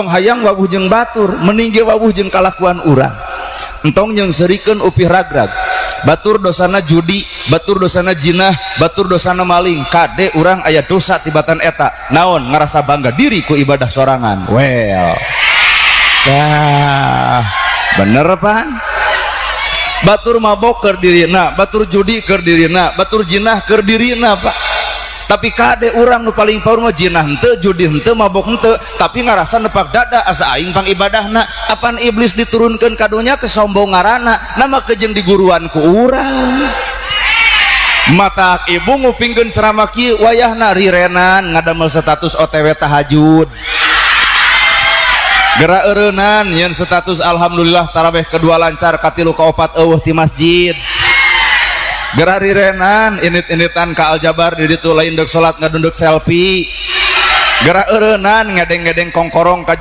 hayang wawuh jeung batur meninggi wawuh jeung kalakuan urang entong yang serikeun upih ragrag batur dosana judi, batur dosana jinah, batur dosana maling, kade urang aya dosa tibatan eta naon ngerasa bangga diri ku ibadah sorangan. Well dah bener pan batur mabok keur dirina, batur judi keur dirina, batur jinah keur dirina pak. Tapi kade urang nu paling paur mah jinah henteu, judi henteu, mabok henteu, tapi ngarasa nepak dada asa aing pang ibadahna. Apan iblis diturunkeun ka dunya teh sombong ngaranna, nama kejeung diguruan ku urang. Mata ibu ngupingkeun ceramah kieu wayahna rirenan ngadamel status OTW tahajud. Geura eureunan nyeun status alhamdulillah tarawih kedua lancar katilu kaopat eueuh ti masjid. Geura rirenan init-initan ka aljabar di ditu lain deuk salat ngadunduk selfie. Geura eureunan ngedeng-ngedeng kongkorong ka